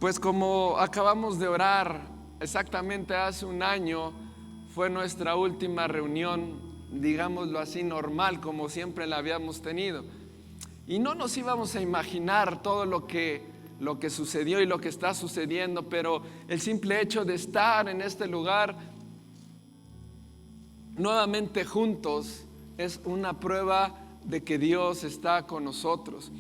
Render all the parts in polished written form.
Pues como acabamos de orar, exactamente hace un año fue nuestra última reunión, digámoslo así, normal, como siempre la habíamos tenido. Y no nos íbamos a imaginar todo lo que sucedió y lo que está sucediendo, pero el simple hecho de estar en este lugar nuevamente juntos es una prueba de que Dios está con nosotros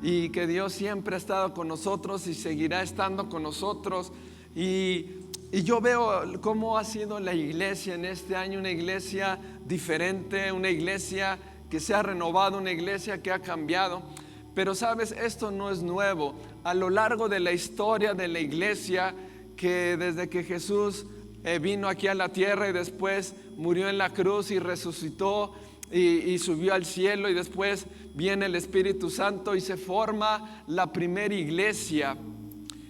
y que Dios siempre ha estado con nosotros y seguirá estando con nosotros. Y yo veo cómo ha sido la iglesia en este año, una iglesia diferente, una iglesia que se ha renovado, una iglesia que ha cambiado. Pero sabes, esto no es nuevo. A lo largo de la historia de la iglesia, que desde que Jesús vino aquí a la tierra y después murió en la cruz y resucitó y subió al cielo, y después viene el Espíritu Santo y se forma la primera iglesia.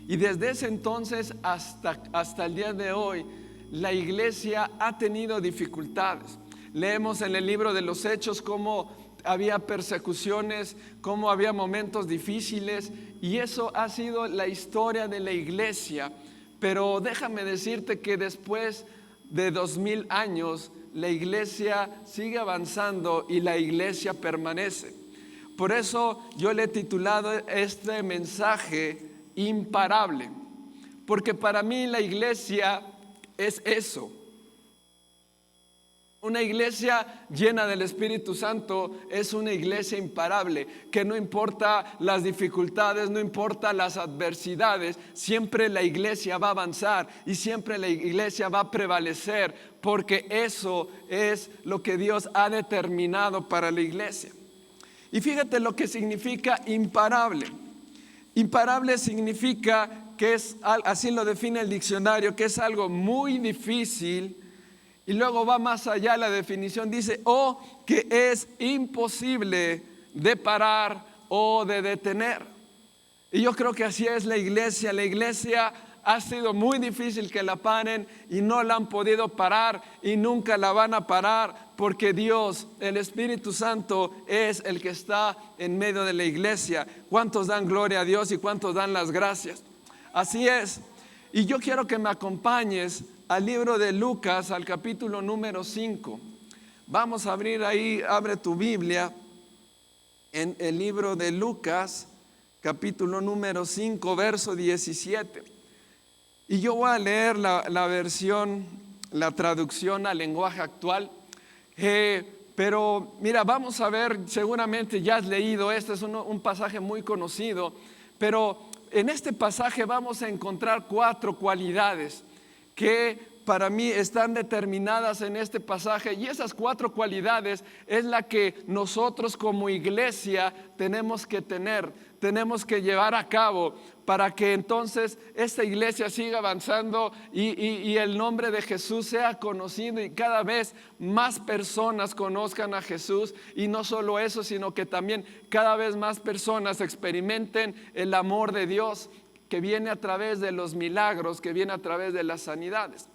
Y desde ese entonces hasta el día de hoy, la iglesia ha tenido dificultades. Leemos en el libro de los Hechos cómo había persecuciones, cómo había momentos difíciles, y eso ha sido la historia de la iglesia. Pero déjame decirte que después de 2000 años, la iglesia sigue avanzando y la iglesia permanece. Por eso yo le he titulado este mensaje Imparable, porque para mí la iglesia es eso. Una iglesia llena del Espíritu Santo es una iglesia imparable, que no importa las dificultades, no importa las adversidades, siempre la iglesia va a avanzar y siempre la iglesia va a prevalecer, porque eso es lo que Dios ha determinado para la iglesia. Y fíjate lo que significa imparable. Imparable significa que es, así lo define el diccionario, que es algo muy difícil. Y luego va más allá la definición, dice, o que es imposible de parar o de detener. Y yo creo que así es la iglesia. La iglesia ha sido muy difícil que la paren y no la han podido parar y nunca la van a parar, porque Dios, el Espíritu Santo, es el que está en medio de la iglesia. ¿Cuántos dan gloria a Dios y cuántos dan las gracias? Así es. Y yo quiero que me acompañes al libro de Lucas, al capítulo número 5. Vamos a abrir ahí, abre tu Biblia en el libro de Lucas, capítulo número 5, verso 17. Y yo voy a leer la versión, la traducción al lenguaje actual. Pero mira, vamos a ver, seguramente ya has leído, este es un pasaje muy conocido, pero en este pasaje vamos a encontrar 4 cualidades que para mí están determinadas en este pasaje, y esas 4 cualidades es la que nosotros como iglesia tenemos que tener, tenemos que llevar a cabo para que entonces esta iglesia siga avanzando y el nombre de Jesús sea conocido y cada vez más personas conozcan a Jesús. Y no solo eso, sino que también cada vez más personas experimenten el amor de Dios, que viene a través de los milagros, que viene a través de las sanidades.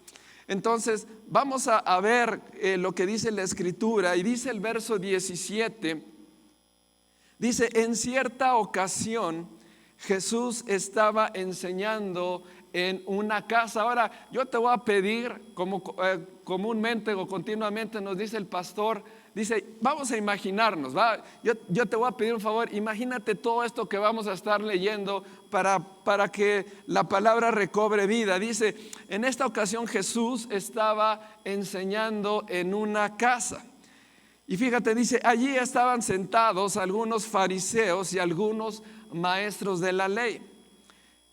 Entonces vamos a ver lo que dice la Escritura, y dice el verso 17, dice: en cierta ocasión Jesús estaba enseñando en una casa. Ahora yo te voy a pedir, como comúnmente o continuamente nos dice el pastor, dice, vamos a imaginarnos, ¿va? Yo te voy a pedir un favor, imagínate todo esto que vamos a estar leyendo para que la palabra recobre vida. Dice, en esta ocasión Jesús estaba enseñando en una casa. Y fíjate, dice, allí estaban sentados algunos fariseos y algunos maestros de la ley.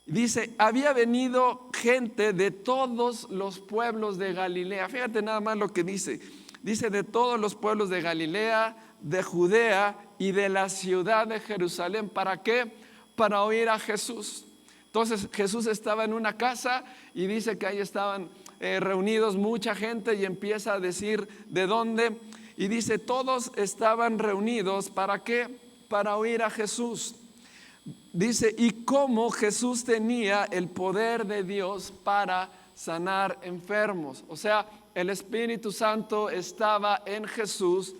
Dice, había venido gente de todos los pueblos de Galilea. Fíjate nada más lo que dice. Dice, de todos los pueblos de Galilea, de Judea y de la ciudad de Jerusalén. ¿Para qué? Para oír a Jesús. Entonces Jesús estaba en una casa y dice que ahí estaban reunidos mucha gente, y empieza a decir de dónde. Y dice, todos estaban reunidos, ¿para qué? Para oír a Jesús. Dice, y cómo Jesús tenía el poder de Dios para sanar enfermos. O sea, el Espíritu Santo estaba en Jesús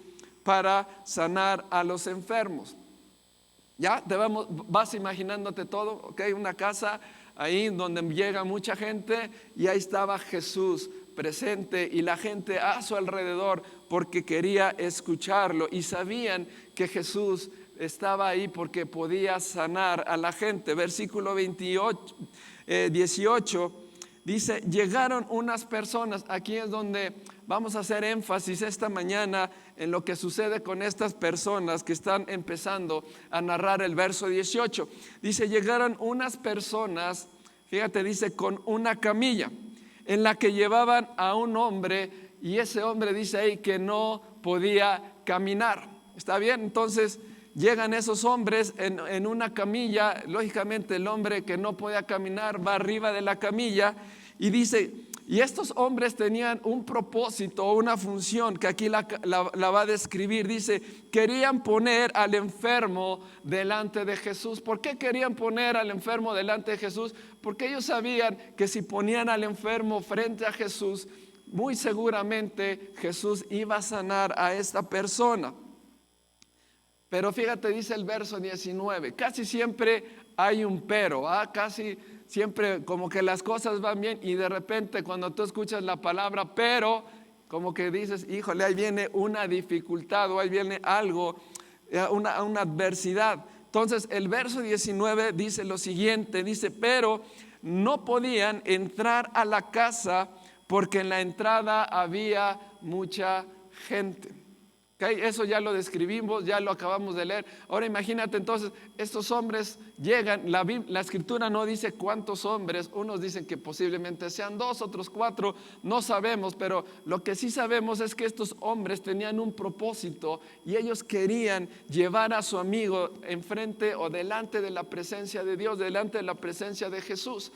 para sanar a los enfermos. Ya vas imaginándote todo, ok, una casa ahí donde llega mucha gente y ahí estaba Jesús presente y la gente a su alrededor porque quería escucharlo y sabían que Jesús estaba ahí porque podía sanar a la gente. Versículo 18 dice, llegaron unas personas. Aquí es donde vamos a hacer énfasis esta mañana en lo que sucede con estas personas que están empezando a narrar el verso 18. Dice, llegaron unas personas, fíjate, dice, con una camilla en la que llevaban a un hombre y ese hombre dice ahí que no podía caminar. ¿Está bien? Entonces llegan esos hombres en una camilla. Lógicamente el hombre que no podía caminar va arriba de la camilla y dice, y estos hombres tenían un propósito o una función que aquí la va a describir. Dice, querían poner al enfermo delante de Jesús. ¿Por qué querían poner al enfermo delante de Jesús? Porque ellos sabían que si ponían al enfermo frente a Jesús, muy seguramente Jesús iba a sanar a esta persona. Pero fíjate, dice el verso 19, casi siempre hay un pero, casi siempre como que las cosas van bien y de repente cuando tú escuchas la palabra pero, como que dices, híjole, ahí viene una dificultad o ahí viene algo, una adversidad. Entonces el verso 19 dice lo siguiente, dice, pero no podían entrar a la casa porque en la entrada había mucha gente. Okay, eso ya lo describimos, ya lo acabamos de leer. Ahora imagínate entonces, estos hombres llegan, la escritura no dice cuántos hombres, unos dicen que posiblemente sean 2, otros 4, no sabemos, pero lo que sí sabemos es que estos hombres tenían un propósito y ellos querían llevar a su amigo enfrente o delante de la presencia de Dios, delante de la presencia de Jesús.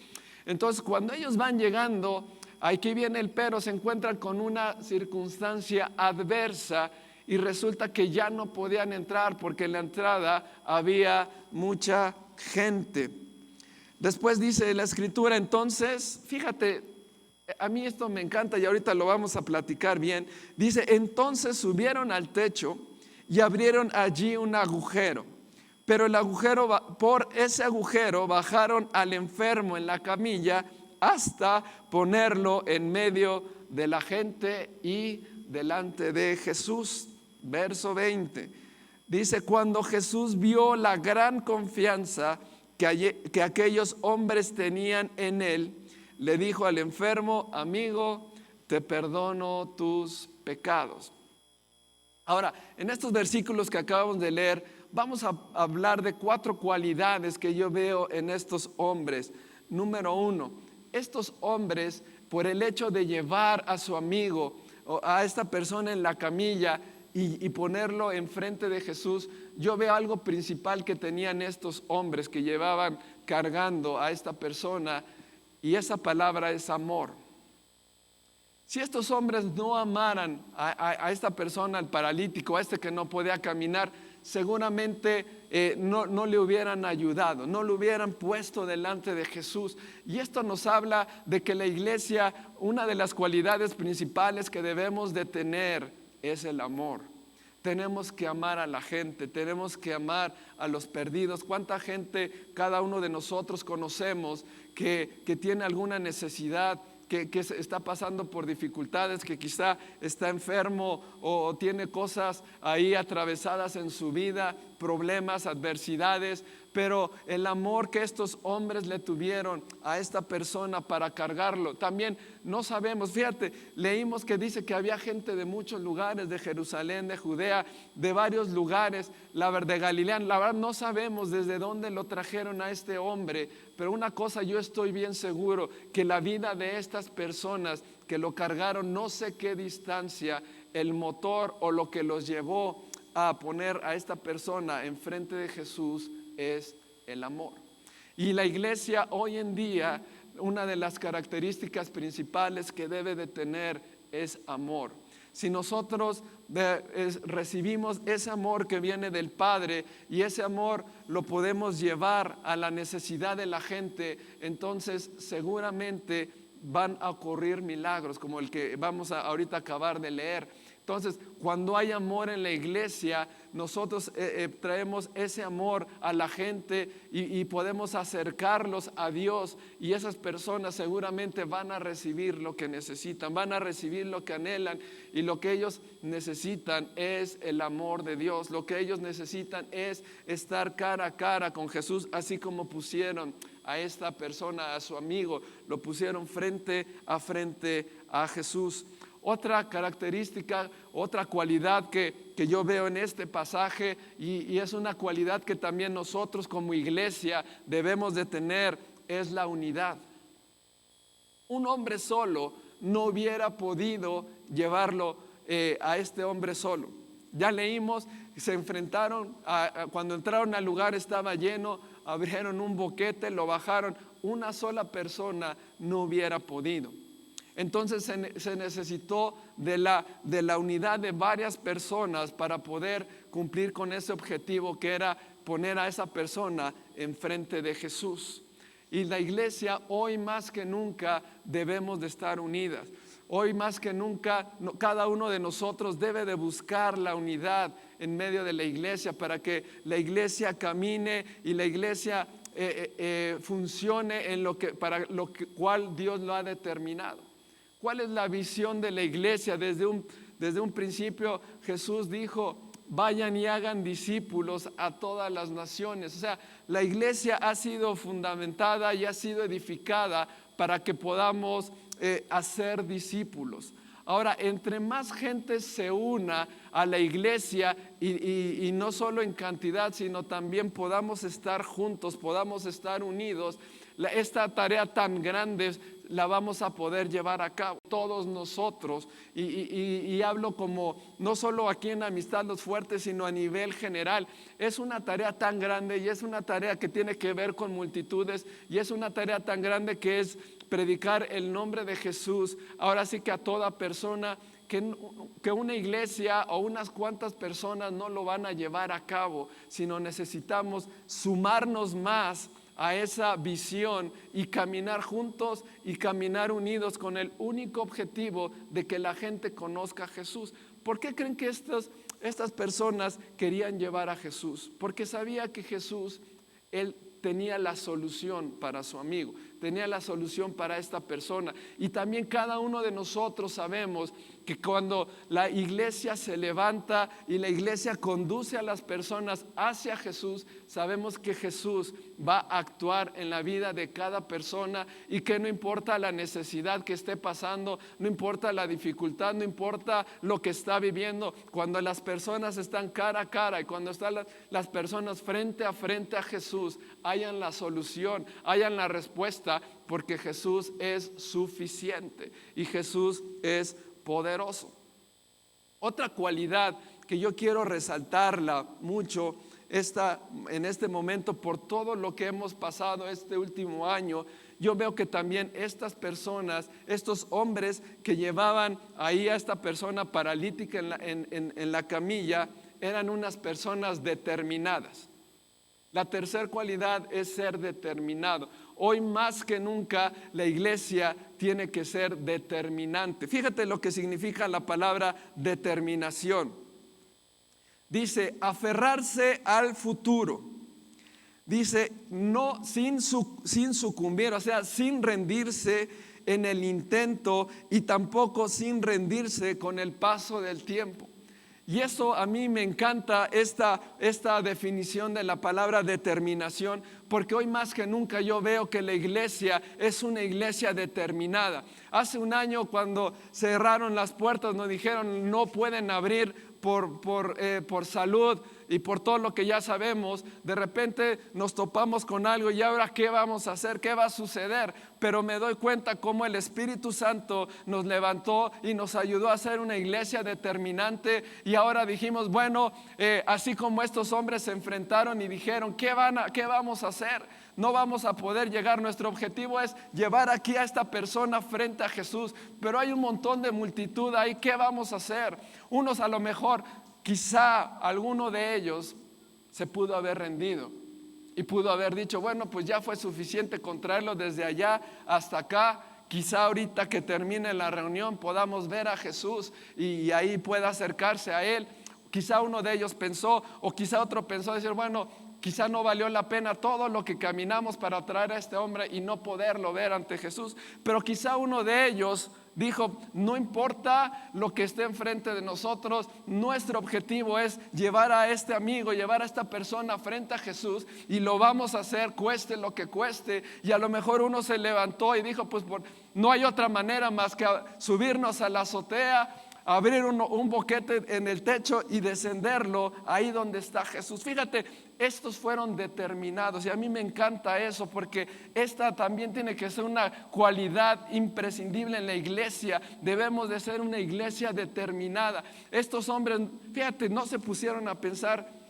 Entonces cuando ellos van llegando, aquí viene el pero, se encuentran con una circunstancia adversa. Y resulta que ya no podían entrar porque en la entrada había mucha gente. Después dice la escritura, entonces, fíjate, a mí esto me encanta y ahorita lo vamos a platicar bien. Dice, entonces subieron al techo y abrieron allí un agujero. Pero por ese agujero bajaron al enfermo en la camilla hasta ponerlo en medio de la gente y delante de Jesús. Verso 20 dice, cuando Jesús vio la gran confianza que aquellos hombres tenían en él, le dijo al enfermo, amigo, te perdono tus pecados. Ahora, en estos versículos que acabamos de leer, vamos a hablar de 4 cualidades que yo veo en estos hombres. Número 1, estos hombres, por el hecho de llevar a su amigo o a esta persona en la camilla y ponerlo enfrente de Jesús, yo veo algo principal que tenían estos hombres que llevaban cargando a esta persona, y esa palabra es amor. Si estos hombres no amaran a esta persona, al paralítico, a este que no podía caminar, seguramente no le hubieran ayudado, no lo hubieran puesto delante de Jesús. Y esto nos habla de que la iglesia, una de las cualidades principales que debemos de tener es el amor. Tenemos que amar a la gente, tenemos que amar a los perdidos. ¿Cuánta gente cada uno de nosotros conocemos que tiene alguna necesidad, que está pasando por dificultades, que quizá está enfermo o tiene cosas ahí atravesadas en su vida, problemas, adversidades? Pero el amor que estos hombres le tuvieron a esta persona para cargarlo, también no sabemos. Fíjate, leímos que dice que había gente de muchos lugares, de Jerusalén, de Judea, de varios lugares, de Galilea. La verdad no sabemos desde dónde lo trajeron a este hombre, pero una cosa yo estoy bien seguro, que la vida de estas personas que lo cargaron, no sé qué distancia, el motor o lo que los llevó a poner a esta persona enfrente de Jesús es el amor. Y la iglesia hoy en día, una de las características principales que debe de tener es amor. Si nosotros recibimos ese amor que viene del Padre y ese amor lo podemos llevar a la necesidad de la gente, entonces seguramente van a ocurrir milagros como el que vamos a ahorita acabar de leer. Entonces, cuando hay amor en la iglesia, nosotros traemos ese amor a la gente y podemos acercarlos a Dios, y esas personas seguramente van a recibir lo que necesitan, van a recibir lo que anhelan, y lo que ellos necesitan es el amor de Dios. Lo que ellos necesitan es estar cara a cara con Jesús, así como pusieron a esta persona, a su amigo, lo pusieron frente a Jesús. Otra característica, otra cualidad que yo veo en este pasaje, y es una cualidad que también nosotros como iglesia debemos de tener, es la unidad. Un hombre solo no hubiera podido llevarlo a este hombre solo. Ya leímos, se enfrentaron, cuando entraron al lugar estaba lleno, abrieron un boquete, lo bajaron. Una sola persona no hubiera podido. Entonces se necesitó de la unidad de varias personas para poder cumplir con ese objetivo, que era poner a esa persona enfrente de Jesús. Y la iglesia hoy más que nunca debemos de estar unidas. Hoy más que nunca cada uno de nosotros debe de buscar la unidad en medio de la iglesia, para que la iglesia camine y la iglesia funcione para lo cual Dios lo ha determinado. ¿Cuál es la visión de la iglesia? Desde un principio Jesús dijo: vayan y hagan discípulos a todas las naciones. O sea, la iglesia ha sido fundamentada y ha sido edificada para que podamos hacer discípulos. Ahora, entre más gente se una a la iglesia, y no solo en cantidad, sino también podamos estar juntos, podamos estar unidos, esta tarea tan grande la vamos a poder llevar a cabo todos nosotros. Y hablo como no solo aquí en Amistad Los Fuertes, sino a nivel general. Es una tarea tan grande, y es una tarea que tiene que ver con multitudes, y es una tarea tan grande que es predicar el nombre de Jesús. Ahora sí que a toda persona, que una iglesia o unas cuantas personas no lo van a llevar a cabo, sino necesitamos sumarnos más a esa visión y caminar juntos y caminar unidos con el único objetivo de que la gente conozca a Jesús. ¿Por qué creen que estas personas querían llevar a Jesús? Porque sabía que Jesús, Él tenía la solución para su amigo, tenía la solución para esta persona. Y también cada uno de nosotros sabemos que cuando la iglesia se levanta y la iglesia conduce a las personas hacia Jesús, sabemos que Jesús va a actuar en la vida de cada persona, y que no importa la necesidad que esté pasando, no importa la dificultad, no importa lo que está viviendo, cuando las personas están cara a cara y cuando están las personas frente a Jesús, hayan la solución, hayan la respuesta, porque Jesús es suficiente y Jesús es poderoso. Otra cualidad que yo quiero resaltarla mucho en este momento, por todo lo que hemos pasado este último año, yo veo que también estas personas, estos hombres que llevaban ahí a esta persona paralítica en la camilla, eran unas personas determinadas. La tercera cualidad es ser determinado. Hoy más que nunca la iglesia tiene que ser determinante. Fíjate lo que significa la palabra determinación. Dice aferrarse al futuro. Dice no sin sucumbir, o sea, sin rendirse en el intento, y tampoco sin rendirse con el paso del tiempo. Y eso a mí me encanta, esta definición de la palabra determinación, porque hoy más que nunca yo veo que la iglesia es una iglesia determinada. Hace un año, cuando cerraron las puertas, nos dijeron no pueden abrir por salud y por todo lo que ya sabemos. De repente nos topamos con algo, y ahora ¿qué vamos a hacer? ¿Qué va a suceder? Pero me doy cuenta cómo el Espíritu Santo nos levantó y nos ayudó a ser una iglesia determinante. Y ahora dijimos, bueno, así como estos hombres se enfrentaron y dijeron ¿qué vamos a hacer? No vamos a poder llegar. Nuestro objetivo es llevar aquí a esta persona frente a Jesús, pero hay un montón de multitud ahí. ¿Qué vamos a hacer? Unos a lo mejor, quizá alguno de ellos se pudo haber rendido y pudo haber dicho, bueno, pues ya fue suficiente con traerlo desde allá hasta acá. quizá ahorita que termine la reunión podamos ver a Jesús y ahí pueda acercarse a Él. Quizá uno de ellos pensó, o quizá otro pensó decir, bueno, quizá no valió la pena todo lo que caminamos para traer a este hombre y no poderlo ver ante Jesús. Pero quizá uno de ellos dijo, no importa lo que esté enfrente de nosotros, nuestro objetivo es llevar a este amigo, llevar a esta persona frente a Jesús, y lo vamos a hacer cueste lo que cueste. Y a lo mejor uno se levantó y dijo, pues no hay otra manera más que subirnos a la azotea, abrir un boquete en el techo y descenderlo ahí donde está Jesús. Fíjate, estos fueron determinados, y a mí me encanta eso, porque esta también tiene que ser una cualidad imprescindible en la iglesia. Debemos de ser una iglesia determinada. Estos hombres, fíjate, no se pusieron a pensar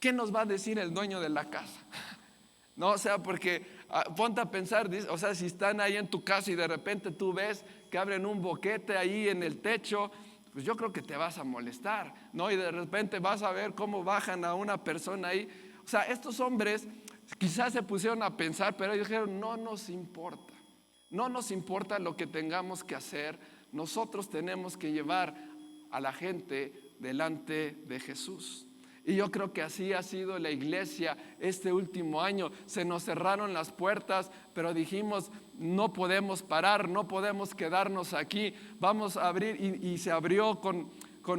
¿qué nos va a decir el dueño de la casa? No, o sea, porque ponte a pensar, o sea, si están ahí en tu casa y de repente tú ves que abren un boquete ahí en el techo, pues yo creo que te vas a molestar, ¿no? Y de repente vas a ver cómo bajan a una persona ahí. O sea, estos hombres quizás se pusieron a pensar, pero ellos dijeron, no nos importa lo que tengamos que hacer, nosotros tenemos que llevar a la gente delante de Jesús. Y yo creo que así ha sido la iglesia este último año. Se nos cerraron las puertas, pero dijimos, no podemos parar, no podemos quedarnos aquí. Vamos a abrir, y se abrió con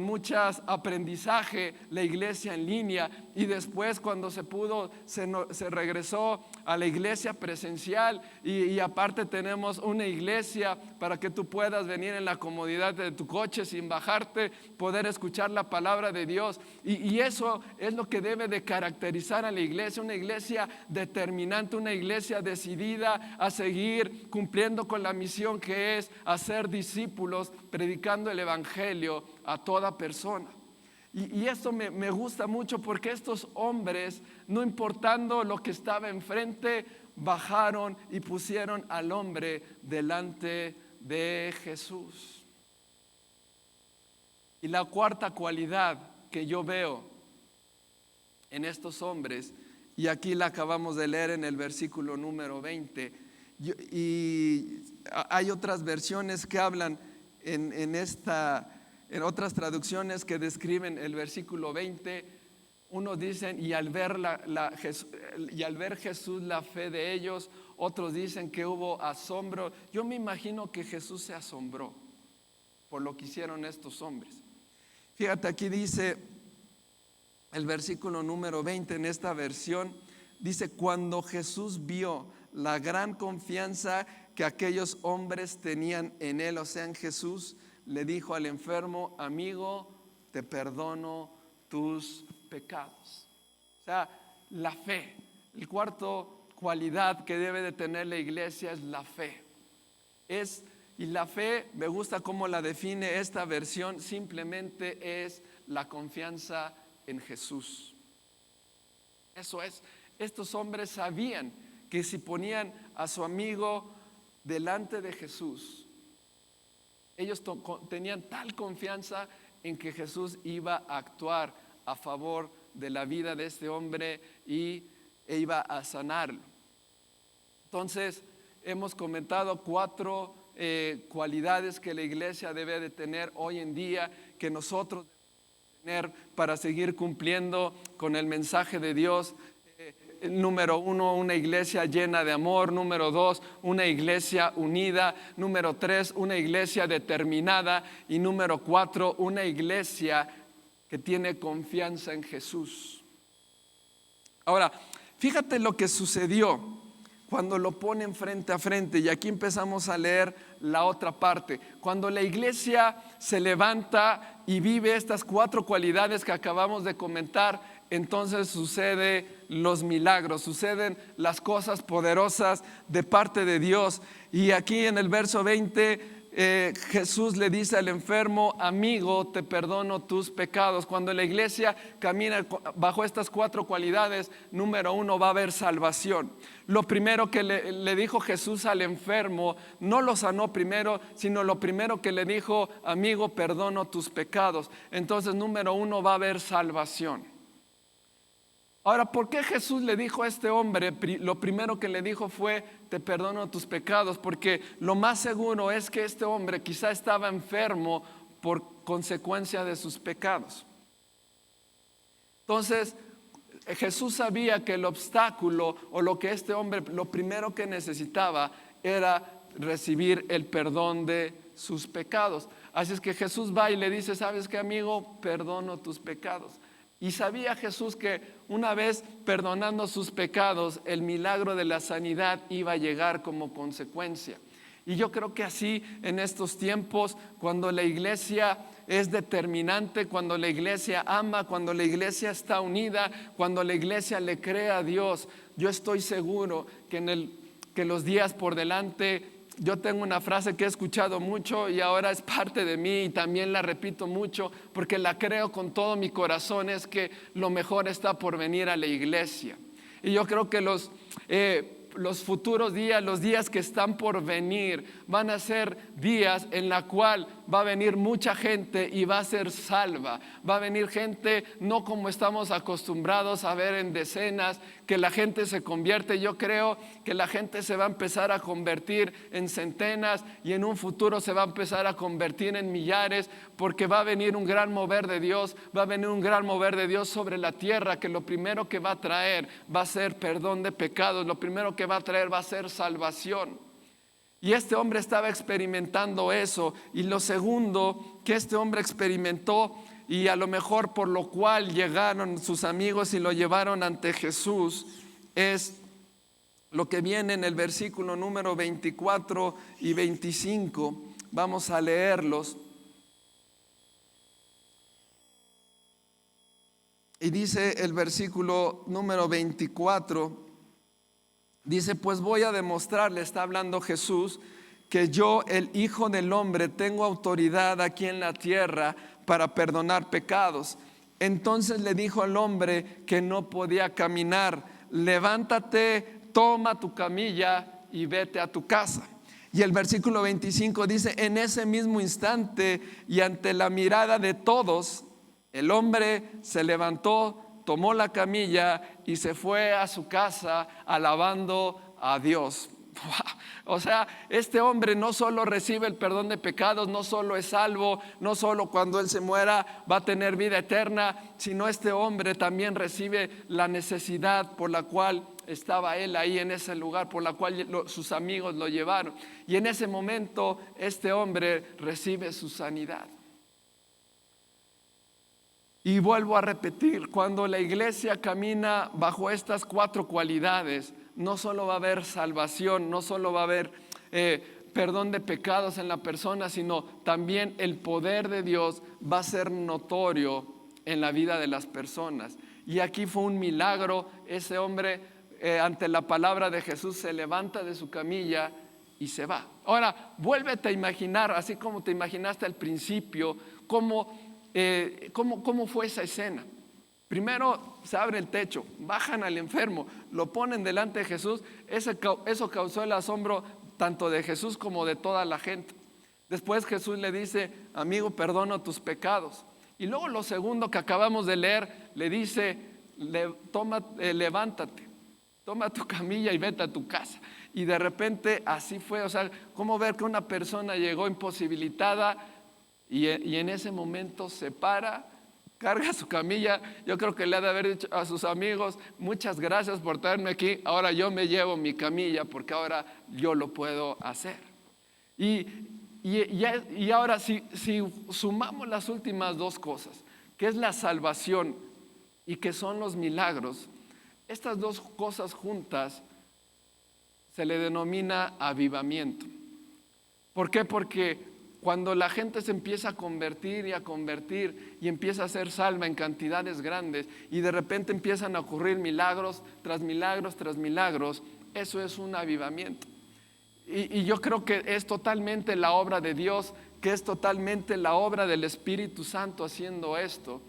muchas aprendizaje la iglesia en línea, y después cuando se pudo se regresó a la iglesia presencial, y aparte tenemos una iglesia para que tú puedas venir en la comodidad de tu coche sin bajarte, poder escuchar la palabra de Dios, y eso es lo que debe de caracterizar a la iglesia, una iglesia determinante, una iglesia decidida a seguir cumpliendo con la misión que es hacer discípulos, predicando el evangelio a toda persona. Y esto me gusta mucho, porque estos hombres, no importando lo que estaba enfrente, bajaron y pusieron al hombre delante de Jesús. Y la cuarta cualidad que yo veo en estos hombres, y aquí la acabamos de leer en el versículo número 20, y hay otras versiones que hablan en otras traducciones que describen el versículo 20, unos dicen, y al ver Jesús la fe de ellos, otros dicen que hubo asombro. Yo me imagino que Jesús se asombró por lo que hicieron estos hombres. Fíjate, aquí dice el versículo número 20 en esta versión, dice, cuando Jesús vio la gran confianza que aquellos hombres tenían en él, o sea, en Jesús, le dijo al enfermo, amigo, te perdono tus pecados. O sea, la fe. El cuarto cualidad que debe de tener la iglesia es la fe. Y la fe, me gusta cómo la define esta versión, simplemente es la confianza en Jesús. Eso es. Estos hombres sabían que si ponían a su amigo delante de Jesús, ellos tenían tal confianza en que Jesús iba a actuar a favor de la vida de este hombre e iba a sanarlo. Entonces, hemos comentado 4 cualidades que la iglesia debe de tener hoy en día, que nosotros debemos tener para seguir cumpliendo con el mensaje de Dios. Número 1, una iglesia llena de amor. Número 2, una iglesia unida. Número 3, una iglesia determinada. Y número 4, una iglesia que tiene confianza en Jesús. Ahora, fíjate lo que sucedió cuando lo ponen frente a frente, y aquí empezamos a leer la otra parte. Cuando la iglesia se levanta y vive estas 4 cualidades que acabamos de comentar, entonces suceden los milagros, suceden las cosas poderosas de parte de Dios. Y aquí en el verso 20 Jesús le dice al enfermo, amigo, te perdono tus pecados. Cuando la iglesia camina bajo estas 4 cualidades, número 1, va a haber salvación. Lo primero que le dijo Jesús al enfermo, no lo sanó primero, sino lo primero que le dijo, amigo, perdono tus pecados. Entonces, número 1, va a haber salvación. Ahora, ¿por qué Jesús le dijo a este hombre? Lo primero que le dijo fue: te perdono tus pecados, porque lo más seguro es que este hombre quizá estaba enfermo por consecuencia de sus pecados. Entonces, Jesús sabía que el obstáculo o lo que este hombre, lo primero que necesitaba era recibir el perdón de sus pecados. Así es que Jesús va y le dice: ¿sabes qué, amigo? Perdono tus pecados. Y sabía Jesús que una vez perdonando sus pecados, el milagro de la sanidad iba a llegar como consecuencia. Y yo creo que así en estos tiempos, cuando la iglesia es determinante, cuando la iglesia ama, cuando la iglesia está unida, cuando la iglesia le cree a Dios, yo estoy seguro que los días por delante. Yo tengo una frase que he escuchado mucho y ahora es parte de mí, y también la repito mucho porque la creo con todo mi corazón: es que lo mejor está por venir a la iglesia. Y yo creo que los futuros días, los días que están por venir, van a ser días en la cual va a venir mucha gente y va a ser salva. Va a venir gente no como estamos acostumbrados a ver en decenas, que la gente se convierte. Yo creo que la gente se va a empezar a convertir en centenas y en un futuro se va a empezar a convertir en millares, porque va a venir un gran mover de Dios. Va a venir un gran mover de Dios sobre la tierra, que lo primero que va a traer va a ser perdón de pecados. Lo primero que va a traer va a ser salvación. Y este hombre estaba experimentando eso. Y lo segundo que este hombre experimentó, y a lo mejor por lo cual llegaron sus amigos y lo llevaron ante Jesús, es lo que viene en el versículo número 24 y 25. Vamos a leerlos. Y dice el versículo número 24, dice: pues voy a demostrarle, está hablando Jesús, que yo, el Hijo del Hombre, tengo autoridad aquí en la tierra para perdonar pecados. Entonces le dijo al hombre que no podía caminar: levántate, toma tu camilla y vete a tu casa. Y el versículo 25 dice: en ese mismo instante y ante la mirada de todos, el hombre se levantó, tomó la camilla y se fue a su casa alabando a Dios. O sea, este hombre no solo recibe el perdón de pecados, no solo es salvo, no solo cuando él se muera va a tener vida eterna, sino este hombre también recibe la necesidad por la cual estaba él ahí en ese lugar, por la cual sus amigos lo llevaron. Y en ese momento este hombre recibe su sanidad. Y vuelvo a repetir: cuando la iglesia camina bajo estas 4 cualidades, no solo va a haber salvación, no solo va a haber perdón de pecados en la persona, sino también el poder de Dios va a ser notorio en la vida de las personas. Y aquí fue un milagro. Ese hombre ante la palabra de Jesús se levanta de su camilla y se va. Ahora, vuélvete a imaginar, así como te imaginaste al principio, ¿cómo fue esa escena? Primero se abre el techo, bajan al enfermo, lo ponen delante de Jesús. Eso causó el asombro tanto de Jesús como de toda la gente. Después Jesús le dice: amigo, perdono tus pecados. Y luego lo segundo que acabamos de leer, le dice: levántate, toma tu camilla y vete a tu casa. Y de repente así fue. O sea, ¿cómo ver que una persona llegó imposibilitada y en ese momento se para, carga su camilla? Yo creo que le ha de haber dicho a sus amigos: muchas gracias por traerme aquí, ahora yo me llevo mi camilla porque ahora yo lo puedo hacer. Y ahora si sumamos las últimas 2 cosas, que es la salvación y que son los milagros, estas 2 cosas juntas se le denomina avivamiento. ¿Por qué? Porque cuando la gente se empieza a convertir y empieza a ser salva en cantidades grandes, y de repente empiezan a ocurrir milagros tras milagros tras milagros, eso es un avivamiento. Y yo creo que es totalmente la obra de Dios, que es totalmente la obra del Espíritu Santo haciendo esto.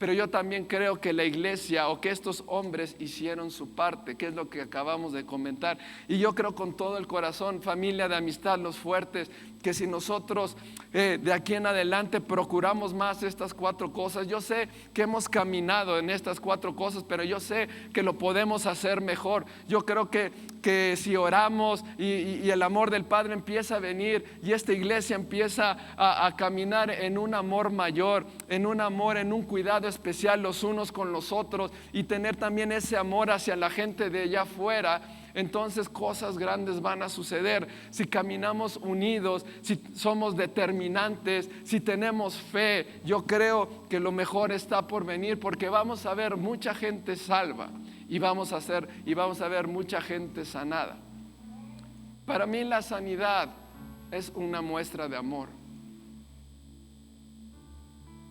Pero yo también creo que la iglesia o que estos hombres hicieron su parte, que es lo que acabamos de comentar. Y yo creo con todo el corazón, familia de amistad, los fuertes, que si nosotros de aquí en adelante procuramos más estas 4 cosas, yo sé que hemos caminado en estas 4 cosas, pero yo sé que lo podemos hacer mejor. Yo creo que si oramos y el amor del Padre empieza a venir y esta iglesia empieza a caminar en un amor mayor, en un amor, en un cuidado especial los unos con los otros, y tener también ese amor hacia la gente de allá afuera, entonces cosas grandes van a suceder. Si caminamos unidos, si somos determinantes, si tenemos fe, yo creo que lo mejor está por venir, porque vamos a ver mucha gente salva y vamos a ver mucha gente sanada. Para mí la sanidad es una muestra de amor.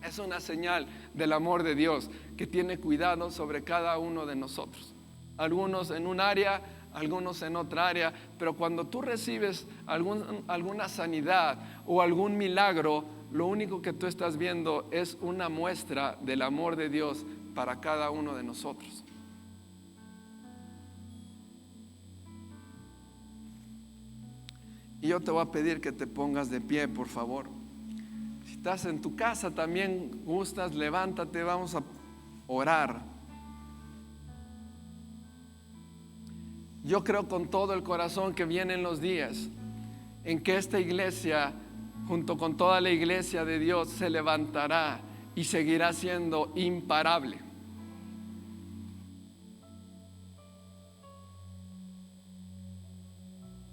Es una señal del amor de Dios que tiene cuidado sobre cada uno de nosotros. Algunos en un área, algunos en otra área, pero cuando tú recibes alguna sanidad o algún milagro, lo único que tú estás viendo es una muestra del amor de Dios para cada uno de nosotros. Y yo te voy a pedir que te pongas de pie, por favor. Si estás en tu casa también gustas, levántate, vamos a orar. Yo creo con todo el corazón que vienen los días en que esta iglesia, junto con toda la iglesia de Dios, se levantará y seguirá siendo imparable.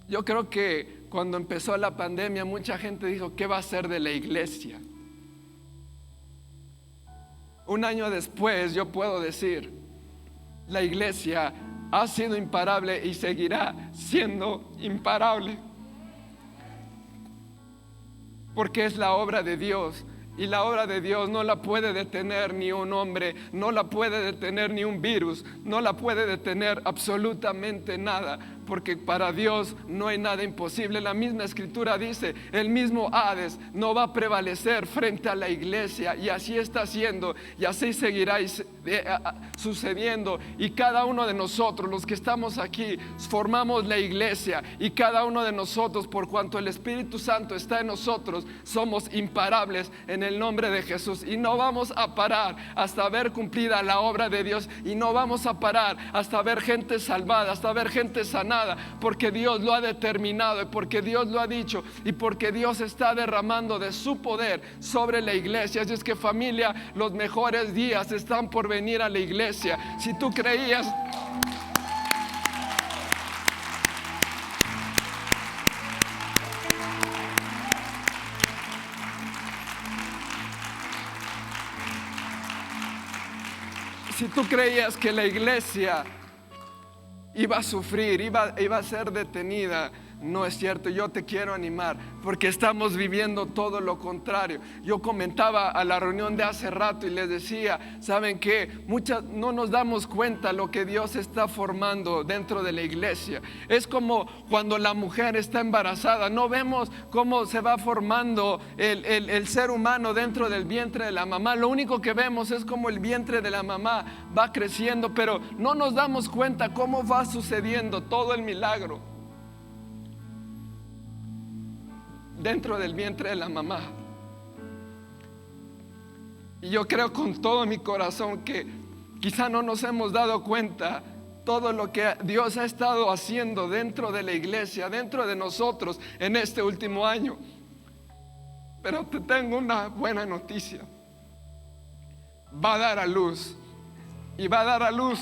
Yo creo que cuando empezó la pandemia, mucha gente dijo, ¿qué va a ser de la iglesia? Un año después, yo puedo decir, la iglesia ha sido imparable y seguirá siendo imparable, porque es la obra de Dios. Y la obra de Dios no la puede detener ni un hombre, no la puede detener ni un virus, no la puede detener absolutamente nada, porque para Dios no hay nada imposible. La misma escritura dice, el mismo Hades no va a prevalecer frente a la iglesia, y así está siendo, y así seguirá sucediendo. Y cada uno de nosotros, los que estamos aquí, formamos la iglesia, y cada uno de nosotros, por cuanto el Espíritu Santo está en nosotros, somos imparables en el nombre de Jesús, y no vamos a parar hasta ver cumplida la obra de Dios, y no vamos a parar hasta ver gente salvada, hasta ver gente sanada, porque Dios lo ha determinado, y porque Dios lo ha dicho, y porque Dios está derramando de su poder sobre la iglesia. Así es que, familia, los mejores días están por venir a la iglesia. Si tú creías, que la iglesia iba a sufrir, iba a ser detenida, no es cierto. Yo te quiero animar, porque estamos viviendo todo lo contrario. Yo comentaba a la reunión de hace rato y les decía, ¿saben qué? No nos damos cuenta lo que Dios está formando dentro de la iglesia. Es como cuando la mujer está embarazada, no vemos cómo se va formando el ser humano dentro del vientre de la mamá. Lo único que vemos es cómo el vientre de la mamá va creciendo, pero no nos damos cuenta cómo va sucediendo todo el milagro dentro del vientre de la mamá. Y yo creo con todo mi corazón que quizá no nos hemos dado cuenta todo lo que Dios ha estado haciendo dentro de la iglesia, dentro de nosotros en este último año. Pero te tengo una buena noticia: va a dar a luz, y va a dar a luz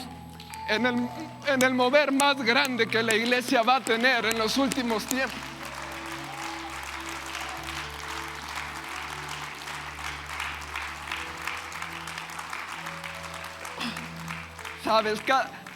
en el mover más grande que la iglesia va a tener en los últimos tiempos. Sabes,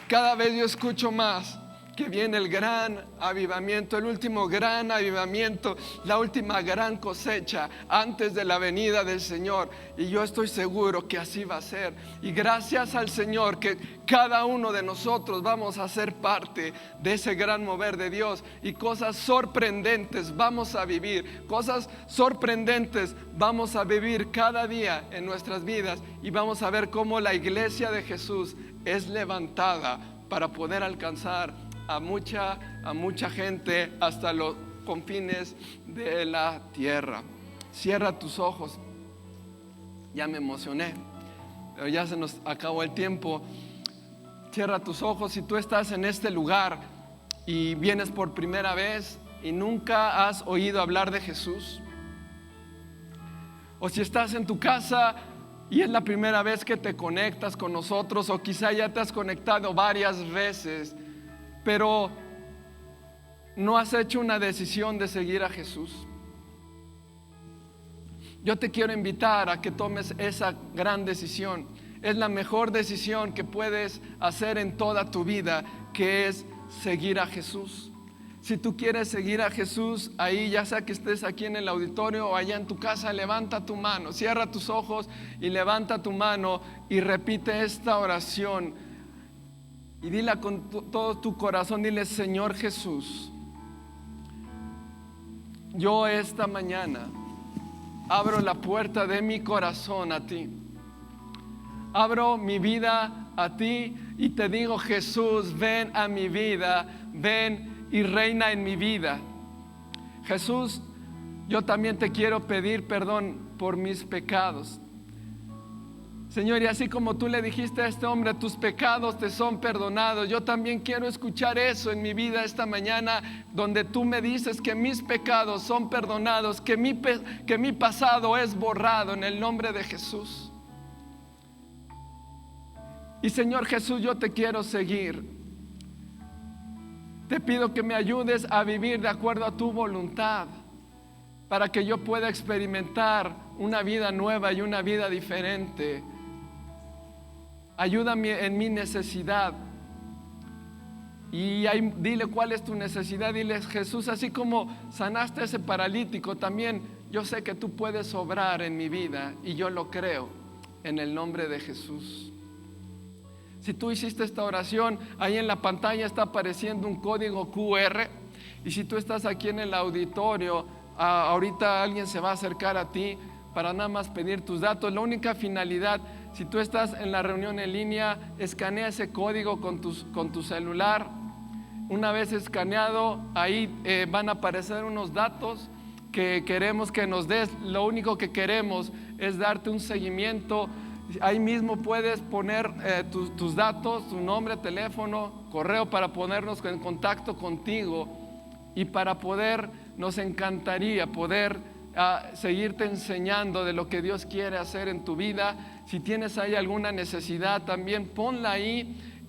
cada vez yo escucho más que viene el gran avivamiento, el último gran avivamiento, la última gran cosecha antes de la venida del Señor. Y yo estoy seguro que así va a ser. Y gracias al Señor que cada uno de nosotros vamos a ser parte de ese gran mover de Dios, y cosas sorprendentes vamos a vivir, cosas sorprendentes vamos a vivir cada día en nuestras vidas, y vamos a ver cómo la iglesia de Jesús es levantada para poder alcanzar a mucha gente hasta los confines de la tierra. Cierra tus ojos. Ya me emocioné, pero ya se nos acabó el tiempo. Cierra tus ojos. Si tú estás en este lugar y vienes por primera vez y nunca has oído hablar de Jesús, o si estás en tu casa y es la primera vez que te conectas con nosotros, o quizá ya te has conectado varias veces, pero no has hecho una decisión de seguir a Jesús, yo te quiero invitar a que tomes esa gran decisión. Es la mejor decisión que puedes hacer en toda tu vida, que es seguir a Jesús. Si tú quieres seguir a Jesús, ahí, ya sea que estés aquí en el auditorio o allá en tu casa, levanta tu mano, cierra tus ojos y levanta tu mano y repite esta oración. Y dile con todo tu corazón, dile: Señor Jesús, yo esta mañana abro la puerta de mi corazón a ti. Abro mi vida a ti y te digo: Jesús, ven a mi vida, ven y reina en mi vida. Jesús, yo también te quiero pedir perdón por mis pecados. Señor, y así como tú le dijiste a este hombre: tus pecados te son perdonados, yo también quiero escuchar eso en mi vida esta mañana, donde tú me dices que mis pecados son perdonados, que mi pasado es borrado en el nombre de Jesús. Y Señor Jesús, yo te quiero seguir. Te pido que me ayudes a vivir de acuerdo a tu voluntad, para que yo pueda experimentar una vida nueva y una vida diferente. Ayúdame en mi necesidad. Y ahí, dile cuál es tu necesidad. Dile: Jesús, así como sanaste a ese paralítico, también yo sé que tú puedes obrar en mi vida, y yo lo creo en el nombre de Jesús. Si tú hiciste esta oración, ahí en la pantalla está apareciendo un código QR, y si tú estás aquí en el auditorio, ahorita alguien se va a acercar a ti para nada más pedir tus datos. La única finalidad, si tú estás en la reunión en línea, escanea ese código con tu celular. Una vez escaneado, ahí van a aparecer unos datos que queremos que nos des. Lo único que queremos es darte un seguimiento. Ahí mismo puedes poner tus datos, tu nombre, teléfono, correo, para ponernos en contacto contigo, y para nos encantaría poder seguirte enseñando de lo que Dios quiere hacer en tu vida. Si tienes ahí alguna necesidad, también ponla ahí,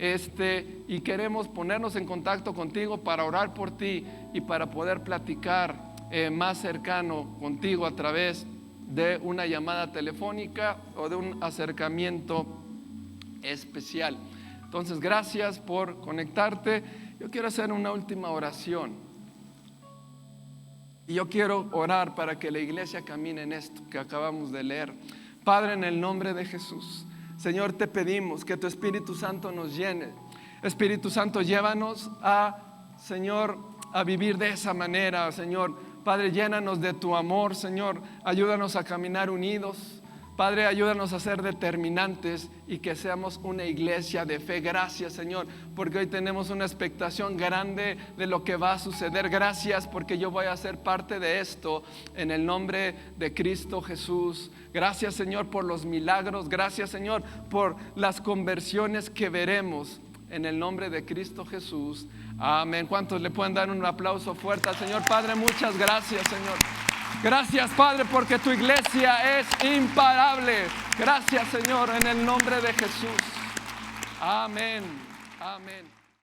y queremos ponernos en contacto contigo para orar por ti y para poder platicar más cercano contigo a través de una llamada telefónica o de un acercamiento especial. Entonces, gracias por conectarte. Yo quiero hacer una última oración, y yo quiero orar para que la iglesia camine en esto que acabamos de leer. Padre, en el nombre de Jesús, Señor, te pedimos que tu Espíritu Santo nos llene. Espíritu Santo, llévanos Señor, a vivir de esa manera, Señor. Padre, llénanos de tu amor, Señor. Ayúdanos a caminar unidos. Padre, ayúdanos a ser determinantes y que seamos una iglesia de fe. Gracias, Señor, porque hoy tenemos una expectación grande de lo que va a suceder. Gracias porque yo voy a ser parte de esto en el nombre de Cristo Jesús. Gracias, Señor, por los milagros. Gracias, Señor, por las conversiones que veremos en el nombre de Cristo Jesús. Amén. ¿Cuántos le pueden dar un aplauso fuerte al Señor? Padre, muchas gracias, Señor. Gracias, Padre, porque tu iglesia es imparable. Gracias, Señor, en el nombre de Jesús. Amén. Amén.